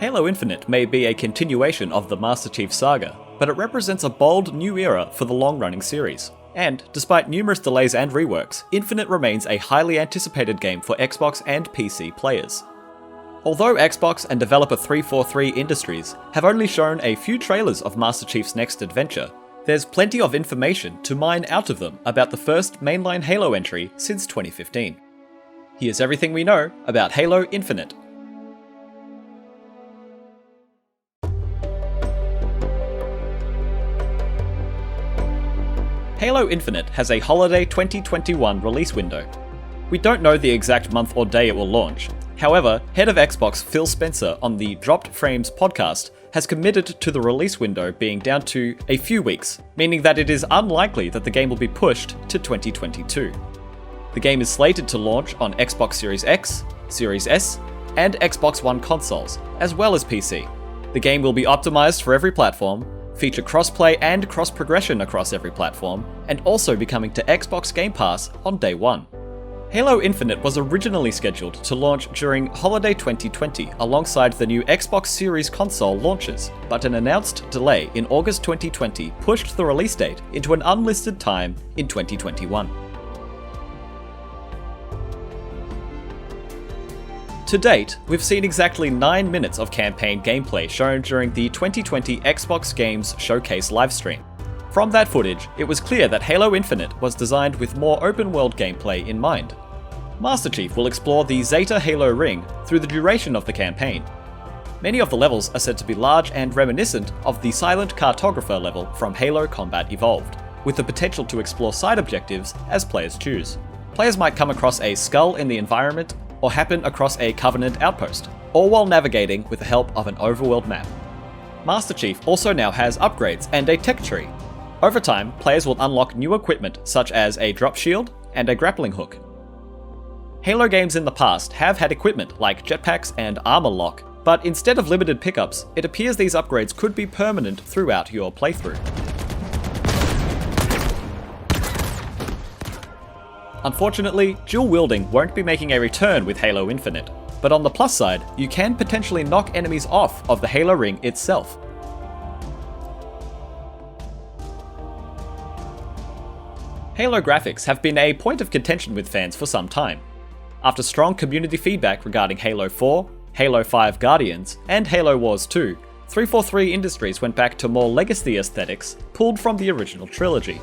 Halo Infinite may be a continuation of the Master Chief saga, but it represents a bold new era for the long-running series. And, despite numerous delays and reworks, Infinite remains a highly anticipated game for Xbox and PC players. Although Xbox and developer 343 Industries have only shown a few trailers of Master Chief's next adventure, there's plenty of information to mine out of them about the first mainline Halo entry since 2015. Here's everything we know about Halo Infinite. Halo Infinite has a holiday 2021 release window. We don't know the exact month or day it will launch. However, head of Xbox Phil Spencer on the Dropped Frames podcast has committed to the release window being down to a few weeks, meaning that it is unlikely that the game will be pushed to 2022. The game is slated to launch on Xbox Series X, Series S, and Xbox One consoles, as well as PC. The game will be optimized for every platform, feature crossplay and cross-progression across every platform, and also be coming to Xbox Game Pass on day one. Halo Infinite was originally scheduled to launch during holiday 2020 alongside the new Xbox Series console launches, but an announced delay in August 2020 pushed the release date into an unlisted time in 2021. To date, we've seen exactly 9 minutes of campaign gameplay shown during the 2020 Xbox Games Showcase livestream. From that footage, it was clear that Halo Infinite was designed with more open-world gameplay in mind. Master Chief will explore the Zeta Halo ring through the duration of the campaign. Many of the levels are said to be large and reminiscent of the Silent Cartographer level from Halo Combat Evolved, with the potential to explore side objectives as players choose. Players might come across a skull in the environment, or happen across a Covenant outpost, all while navigating with the help of an overworld map. Master Chief also now has upgrades and a tech tree. Over time, players will unlock new equipment such as a drop shield and a grappling hook. Halo games in the past have had equipment like jetpacks and armor lock, but instead of limited pickups, it appears these upgrades could be permanent throughout your playthrough. Unfortunately, dual wielding won't be making a return with Halo Infinite, but on the plus side, you can potentially knock enemies off of the Halo ring itself. Halo graphics have been a point of contention with fans for some time. After strong community feedback regarding Halo 4, Halo 5 Guardians, and Halo Wars 2, 343 Industries went back to more legacy aesthetics pulled from the original trilogy.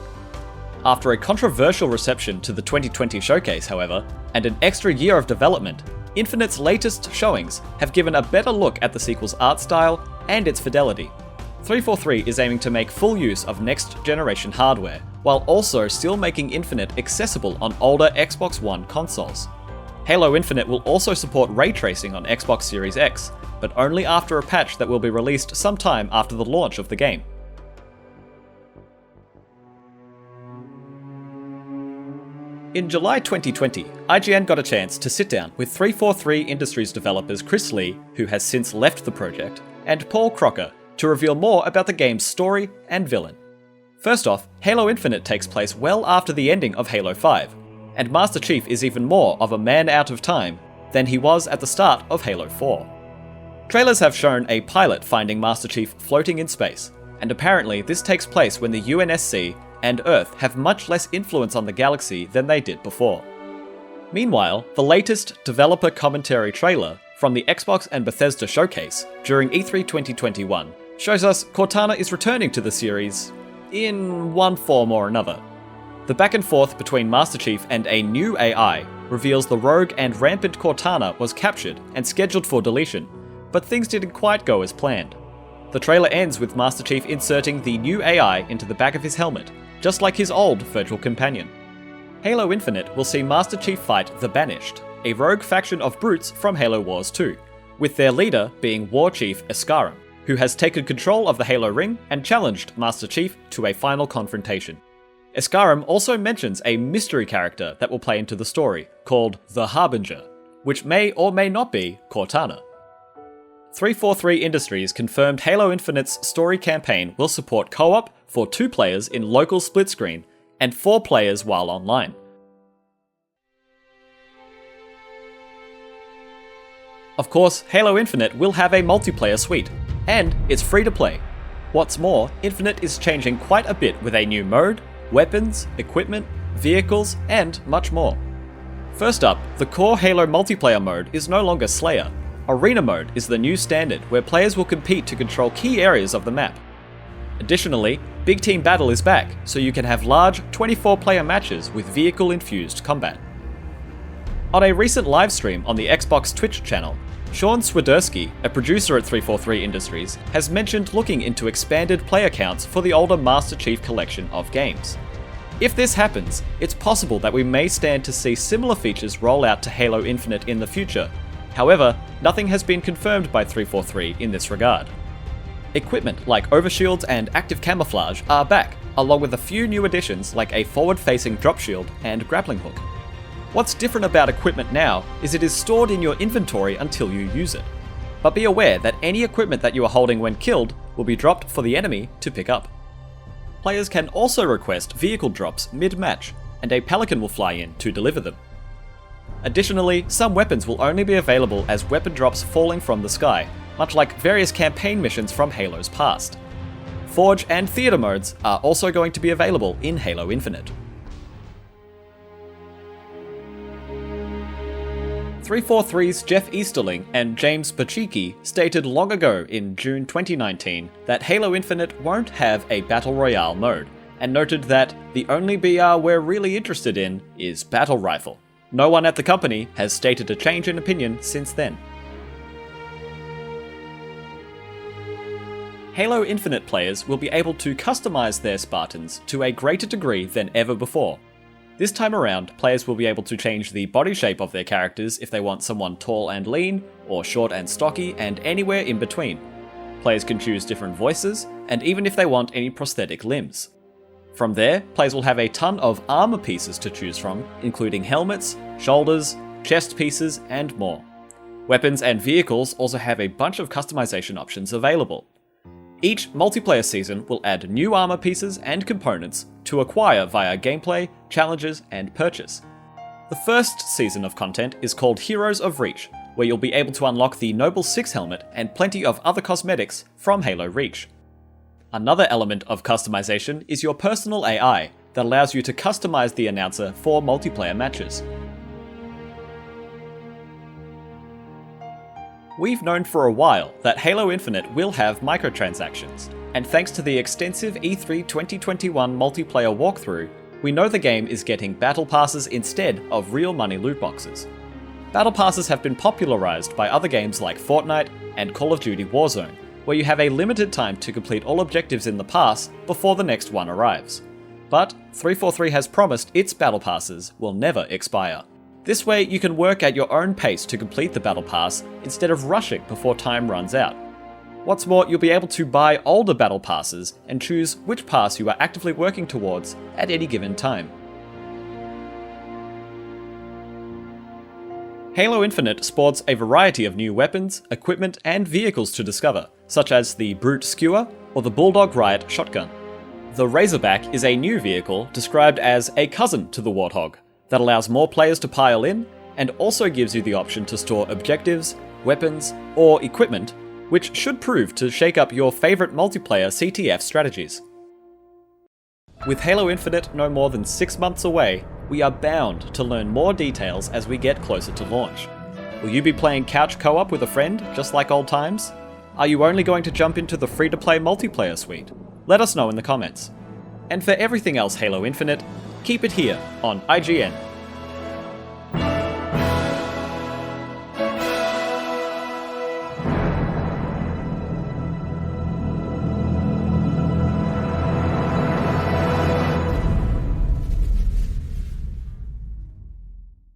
After a controversial reception to the 2020 showcase, however, and an extra year of development, Infinite's latest showings have given a better look at the sequel's art style and its fidelity. 343 is aiming to make full use of next-generation hardware, while also still making Infinite accessible on older Xbox One consoles. Halo Infinite will also support ray tracing on Xbox Series X, but only after a patch that will be released sometime after the launch of the game. In July 2020, IGN got a chance to sit down with 343 Industries developers Chris Lee, who has since left the project, and Paul Crocker to reveal more about the game's story and villain. First off, Halo Infinite takes place well after the ending of Halo 5, and Master Chief is even more of a man out of time than he was at the start of Halo 4. Trailers have shown a pilot finding Master Chief floating in space, and apparently this takes place when the UNSC and Earth have much less influence on the galaxy than they did before. Meanwhile, the latest developer commentary trailer from the Xbox and Bethesda showcase during E3 2021 shows us Cortana is returning to the series in one form or another. The back and forth between Master Chief and a new AI reveals the rogue and rampant Cortana was captured and scheduled for deletion, but things didn't quite go as planned. The trailer ends with Master Chief inserting the new AI into the back of his helmet, just like his old virtual companion. Halo Infinite will see Master Chief fight the Banished, a rogue faction of brutes from Halo Wars 2, with their leader being War Chief Eskarim, who has taken control of the Halo ring and challenged Master Chief to a final confrontation. Eskarim also mentions a mystery character that will play into the story, called the Harbinger, which may or may not be Cortana. 343 Industries confirmed Halo Infinite's story campaign will support co-op for 2 players in local split screen and 4 players while online. Of course, Halo Infinite will have a multiplayer suite, and it's free to play. What's more, Infinite is changing quite a bit with a new mode, weapons, equipment, vehicles, and much more. First up, the core Halo multiplayer mode is no longer Slayer. Arena mode is the new standard where players will compete to control key areas of the map. Additionally, Big Team Battle is back, so you can have large 24-player matches with vehicle-infused combat. On a recent livestream on the Xbox Twitch channel, Sean Swiderski, a producer at 343 Industries, has mentioned looking into expanded player counts for the older Master Chief collection of games. If this happens, it's possible that we may stand to see similar features roll out to Halo Infinite in the future. However, nothing has been confirmed by 343 in this regard. Equipment like overshields and active camouflage are back, along with a few new additions like a forward-facing drop shield and grappling hook. What's different about equipment now is it is stored in your inventory until you use it. But be aware that any equipment that you are holding when killed will be dropped for the enemy to pick up. Players can also request vehicle drops mid-match, and a Pelican will fly in to deliver them. Additionally, some weapons will only be available as weapon drops falling from the sky, much like various campaign missions from Halo's past. Forge and Theater modes are also going to be available in Halo Infinite. 343's Jeff Easterling and James Pachiki stated long ago in June 2019 that Halo Infinite won't have a Battle Royale mode, and noted that the only BR we're really interested in is Battle Rifle. No one at the company has stated a change in opinion since then. Halo Infinite players will be able to customize their Spartans to a greater degree than ever before. This time around, players will be able to change the body shape of their characters if they want someone tall and lean, or short and stocky, and anywhere in between. Players can choose different voices, and even if they want any prosthetic limbs. From there, players will have a ton of armor pieces to choose from, including helmets, shoulders, chest pieces, and more. Weapons and vehicles also have a bunch of customization options available. Each multiplayer season will add new armor pieces and components to acquire via gameplay, challenges, and purchase. The first season of content is called Heroes of Reach, where you'll be able to unlock the Noble 6 helmet and plenty of other cosmetics from Halo Reach. Another element of customization is your personal AI that allows you to customize the announcer for multiplayer matches. We've known for a while that Halo Infinite will have microtransactions, and thanks to the extensive E3 2021 multiplayer walkthrough, we know the game is getting battle passes instead of real money loot boxes. Battle passes have been popularized by other games like Fortnite and Call of Duty Warzone, where you have a limited time to complete all objectives in the pass before the next one arrives. But 343 has promised its battle passes will never expire. This way you can work at your own pace to complete the battle pass instead of rushing before time runs out. What's more, you'll be able to buy older battle passes and choose which pass you are actively working towards at any given time. Halo Infinite sports a variety of new weapons, equipment, and vehicles to discover, such as the Brute Skewer or the Bulldog Riot shotgun. The Razorback is a new vehicle described as a cousin to the Warthog that allows more players to pile in and also gives you the option to store objectives, weapons, or equipment, which should prove to shake up your favorite multiplayer CTF strategies. With Halo Infinite no more than 6 months away, we are bound to learn more details as we get closer to launch. Will you be playing couch co-op with a friend, just like old times? Are you only going to jump into the free-to-play multiplayer suite? Let us know in the comments. And for everything else Halo Infinite, keep it here on IGN.